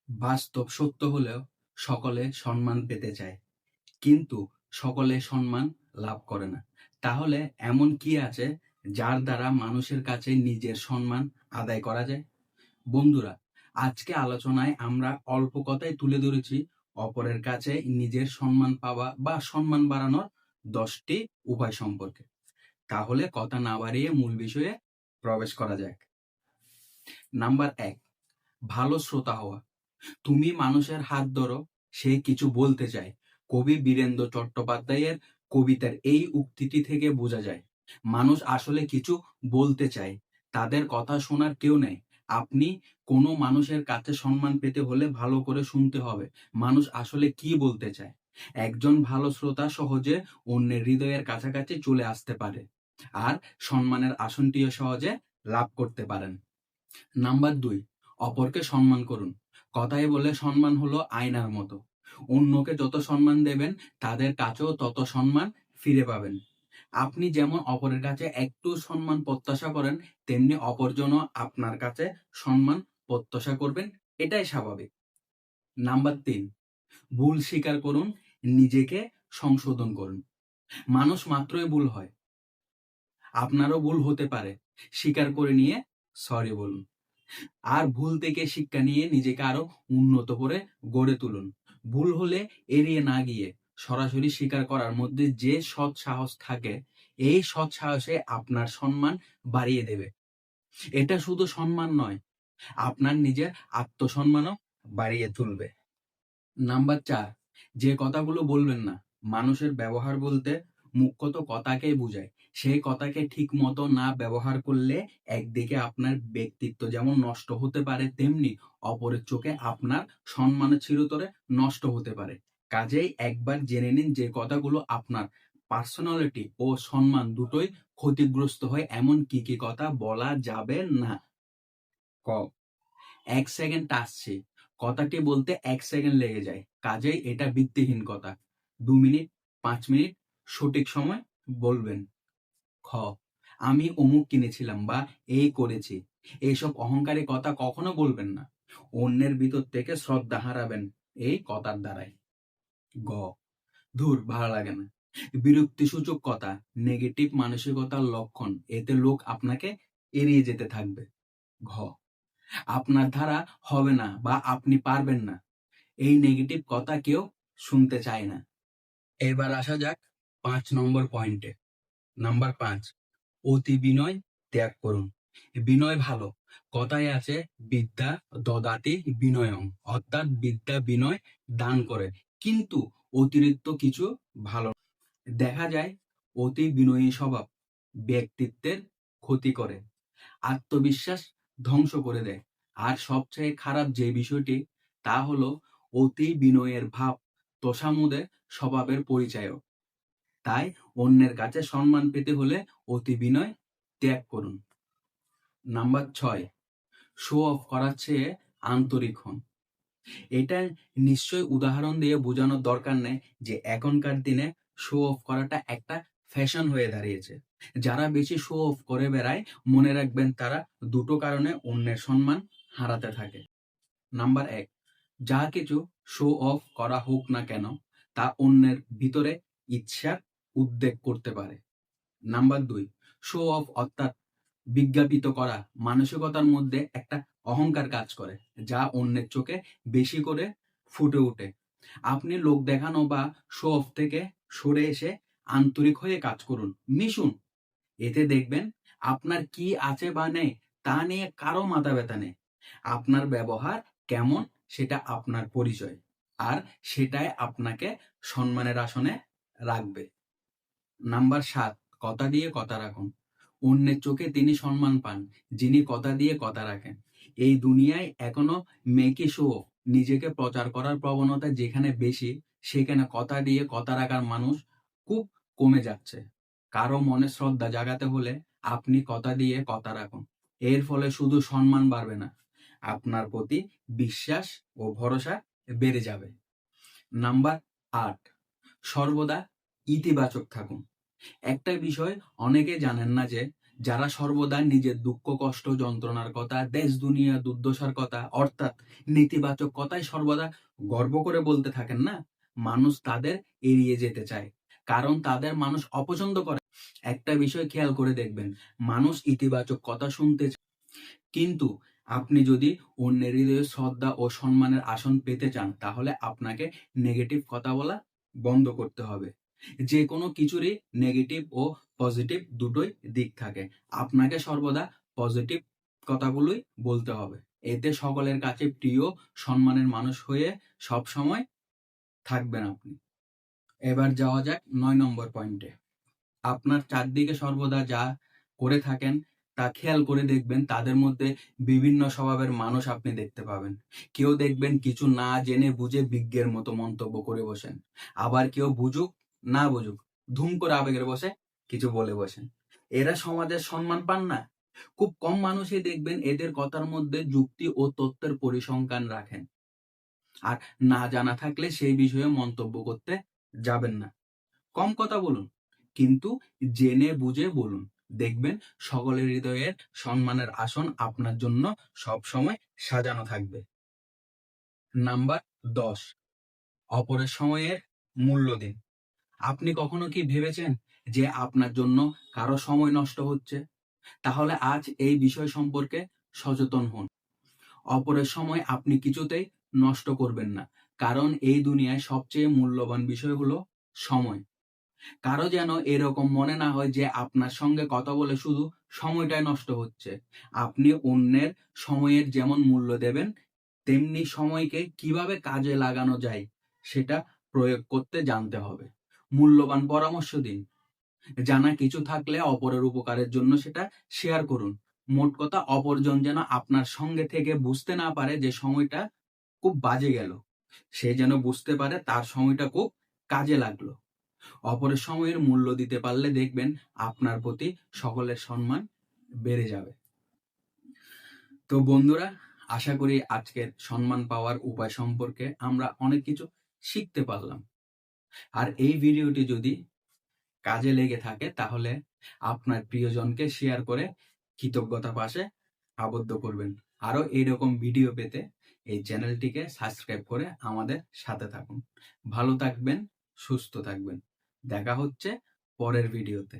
বাস্তব সত্য হলেও সকলে সম্মান পেতে চায়, কিন্তু সকলে সম্মান লাভ করে না। তাহলে এমন কি আছে যার দ্বারা মানুষের কাছে নিজের সম্মান আদায় করা যায়? বন্ধুরা, আজকে আলোচনায় আমরা অল্প কথায় তুলে ধরেছি অপরের কাছে নিজের সম্মান পাওয়া বা সম্মান বাড়ানোর 10টি উপায় সম্পর্কে। তাহলে কথা না বাড়িয়ে মূল বিষয়ে প্রবেশ করা যাক। নাম্বার 1, ভালো শ্রোতা হওয়া। তুমি মানুষের হাত ধরো, সে কিছু বলতে চায়। কবি বীরেন্দ্র চট্টোপাধ্যায়ের কবিতার এই উক্তিটি থেকে বোঝা যায় মানুষ আসলে কিছু বলতে চায়, তাদের কথা শোনার কেউ নেই। আপনি কোনো মানুষের কাছে সম্মান পেতে হলে ভালো করে শুনতে হবে মানুষ আসলে কি বলতে চায়। একজন ভালো শ্রোতা সহজে অন্যের হৃদয়ের কাছাকাছি চলে আসতে পারে আর সম্মানের আসনটিও সহজে লাভ করতে পারেন। নাম্বার 2, অপরকে সম্মান করুন। কথায় বলে সম্মান হলো আয়নার মতো। অন্যকে যত সম্মান দেবেন তাদের কাছেও তত সম্মান ফিরে পাবেন। আপনি যেমন অপরের কাছে একটু সম্মান প্রত্যাশা করেন, তেমনি অপরজনও আপনার কাছে সম্মান প্রত্যাশা করবেন। এটাই স্বাভাবিক। নাম্বার 3, ভুল স্বীকার করুন, নিজেকে সংশোধন করুন। মানুষ মাত্রই ভুল হয়, আপনারও ভুল হতে পারে। স্বীকার করে নিয়ে সরি বলুন। আর ভুল থেকে শিক্ষা নিয়ে নিজেকে আরো উন্নত করে গড়ে তুলুন। ভুল হলে এড়িয়ে না গিয়ে সরাসরি স্বীকার করার মধ্যে যে সৎ সাহস থাকে, এই সৎ সাহসে আপনার সম্মান বাড়িয়ে দেবে। এটা শুধু সম্মান নয়, আপনার নিজের আত্মসম্মানও বাড়িয়ে তুলবে। নাম্বার 4, যে কথাগুলো বলবেন না। মানুষের ব্যবহার বলতে মুখ্যত কথাকেই বোঝায়। সেই কথাকে ঠিক মতো না ব্যবহার করলে একদিকে আপনার ব্যক্তিত্ব যেমন নষ্ট হতে পারে, তেমনি অপরের চোখে আপনার সম্মানের চিরতরে নষ্ট হতে পারে। কাজেই একবার জেনে নিন যে কথাগুলো আপনার পার্সোনালিটি ও সম্মান দুটোই ক্ষতিগ্রস্ত হয় এমন কি কি কথা বলা যাবে না। ক, 1 সেকেন্ড আসছে, কথাটি বলতে 1 সেকেন্ড লেগে যায়, কাজেই এটা ভিত্তিহীন কথা। 2 মিনিট, 5 মিনিট সঠিক সময় বলবেন। খ, আমি অমুক কিনেছিলাম বা এই করেছি, এইসব অহংকারী কথা কখনো বলবেন না। অন্যের ভিতর থেকে শ্রদ্ধা হারাবেন এই কথার দ্বারাই। গ, ধুর ভালো লাগে না, বিরক্তিসূচক কথা, নেগেটিভ মানসিকতার লক্ষণ। এতে লোক আপনাকে এড়িয়ে যেতে থাকবে। ঘ, আপনার দ্বারা হবে না বা আপনি পারবেন না, এই নেগেটিভ কথা কেউ শুনতে চায় না। এবার আসা যাক 5 নম্বর পয়েন্টে। নাম্বার 5, অতি বিনয় ত্যাগ করুন। বিনয় ভালো, কথায় আছে বিদ্যা দদাতি বিনয়ং, অর্থাৎ বিদ্যা বিনয় দান করে, কিন্তু অতিরিক্ত কিছু ভালো না। দেখা যায় অতি বিনয়ী স্বভাব ব্যক্তিত্বের ক্ষতি করে, আত্মবিশ্বাস ধ্বংস করে দেয়। আর সবচেয়ে খারাপ যে বিষয়টি, তা হলো অতি বিনয়ের ভাব তোষামোদে স্বভাবের পরিচায়ক। তাই অন্যের কাছে সম্মান পেতে হলে অতি বিনয় ত্যাগ করুন। নাম্বার 6, শো অফ করার চেয়ে আন্তরিক হন। এটা নিশ্চয়ই উদাহরণ দিয়ে বোঝানোর দরকার নেই যে এখনকার দিনে শো অফ করাটা একটা ফ্যাশন হয়ে দাঁড়িয়েছে। যারা বেশি শো অফ করে বেড়ায়, মনে রাখবেন তারা দুটো কারণে অন্যের সম্মান হারাতে থাকে। নাম্বার 1, যা কিছু শো অফ করা হোক না কেন, তা অন্যের ভিতরে ইচ্ছার উদ্বেগ করতে পারে। নাম্বার 2, শো অফ অর্থাৎ বিজ্ঞাপিত করা মানসিকতার মধ্যে একটা অহংকার কাজ করে, যা অন্যের চোখে বেশি করে ফুটে ওঠে। আপনি লোক দেখানো বা শো অফ থেকে সরে এসে আন্তরিক হয়ে কাজ করুন, মিশুন। এতে দেখবেন আপনার কি আছে বা নেই তা নিয়ে কারো মাথা ব্যথা নেই। আপনার ব্যবহার কেমন সেটা আপনার পরিচয়, আর সেটাই আপনাকে সম্মানের আসনে রাখবে। নাম্বার 7, কথা দিয়ে কথা রাখুন। অন্যের চোখে তিনি সম্মান পান যিনি কথা দিয়ে কথা রাখেন। এই দুনিয়ায় এখনো মেকি শো, নিজেকে প্রচার করার প্রবণতা যেখানে বেশি, সেখানে কথা দিয়ে কথা রাখার মানুষ খুব কমে যাচ্ছে। কারো মনে শ্রদ্ধা জাগাতে হলে আপনি কথা দিয়ে কথা রাখুন। এর ফলে শুধু সম্মান বাড়বে না, আপনার প্রতি বিশ্বাস ও ভরসা বেড়ে যাবে। নাম্বার 8, সর্বদা ইতিবাচক থাকুন। একটা বিষয় অনেকে জানেন না যে যারা সর্বদা নিজের দুঃখ কষ্ট যন্ত্রণার কথা, দেশ দুনিয়া দুর্দশার কথা, অর্থাৎ নেতিবাচক কথাই সর্বদা গর্ব করে বলতে থাকেন না, মানুষ তাদের এড়িয়ে যেতে চায়, কারণ তাদের মানুষ অপছন্দ করে। একটা বিষয় খেয়াল করে দেখবেন, মানুষ ইতিবাচক কথা শুনতে চায়, কিন্তু আপনি যদি অন্যের হৃদয়ে শ্রদ্ধা ও সম্মানের আসন পেতে চান, তাহলে আপনাকে নেগেটিভ কথা বলা বন্ধ করতে হবে। যে কোনো কিছুরই নেগেটিভ ও পজিটিভ দুটোই দিক থাকে। আপনাকে সর্বদা পজিটিভ কথাগুলোই বলতে হবে। এতে সকলের কাছে প্রিয়, সম্মানের মানুষ হয়ে সবসময় থাকবেন আপনি। এবার যাওয়া যাক ৯ নম্বর পয়েন্টে। আপনার চারদিকে সর্বদা যা করে থাকেন তা খেয়াল করে দেখবেন, তাদের মধ্যে বিভিন্ন স্বভাবের মানুষ আপনি দেখতে পাবেন। কেউ দেখবেন কিছু না জেনে বুঝে বিজ্ঞের মতো মন্তব্য করে বসেন, আবার কেউ বুঝুক না বুঝুক ধুম করে আবেগের বসে কিছু বলে বসেন। এরা সমাজের সম্মান পান না। খুব কম মানুষই দেখবেন এদের কথার মধ্যে যুক্তি ও তথ্যের পরিসংখ্যান রাখেন। আর না জানা থাকলে সেই বিষয়ে মন্তব্য করতে যাবেন না। কম কথা বলুন, কিন্তু জেনে বুঝে বলুন। দেখবেন সকলের হৃদয়ের সম্মানের আসন আপনার জন্য সবসময় সাজানো থাকবে। নাম্বার ১০, অপরের সময়ের মূল্য দিন। আপনি কখনো কি ভেবেছেন যে আপনার জন্য কারো সময় নষ্ট হচ্ছে? তাহলে আজ এই বিষয় সম্পর্কে সচেতন হন। অপরের সময় আপনি কিছুতেই নষ্ট করবেন না, কারণ এই দুনিয়ায় সবচেয়ে মূল্যবান বিষয় হলো সময়। কারো যেন এরকম মনে না হয় যে আপনার সঙ্গে কথা বলে শুধু সময়টাই নষ্ট হচ্ছে। আপনি অন্যের সময়ের যেমন মূল্য দেবেন, তেমনি সময়কে কিভাবে কাজে লাগানো যায় সেটা প্রয়োগ করতে জানতে হবে। মূল্যবান পরামর্শ দিন। জানা কিছু থাকলে অপরের উপকারের জন্য সেটা শেয়ার করুন। মোট কথা, অপরজন যেন আপনার সঙ্গে থেকে বুঝতে না পারে যে সময়টা খুব বাজে গেল। সে যেন বুঝতে পারে তার সময়টা খুব কাজে লাগলো। অপরের সময়ের মূল্য দিতে পারলে দেখবেন আপনার প্রতি সকলের সম্মান বেড়ে যাবে। তো বন্ধুরা, আশা করি আজকের সম্মান পাওয়ার উপায় সম্পর্কে আমরা অনেক কিছু শিখতে পারলাম। আর এই ভিডিওটি যদি কাজে লেগে থাকে তাহলে আপনার প্রিয়জনকে শেয়ার করে কৃতজ্ঞতা পাশে আবদ্ধ করবেন। আরো এইরকম ভিডিও পেতে এই চ্যানেলটিকে সাবস্ক্রাইব করে আমাদের সাথে থাকুন। ভালো থাকবেন, সুস্থ থাকবেন। দেখা হচ্ছে পরের ভিডিওতে।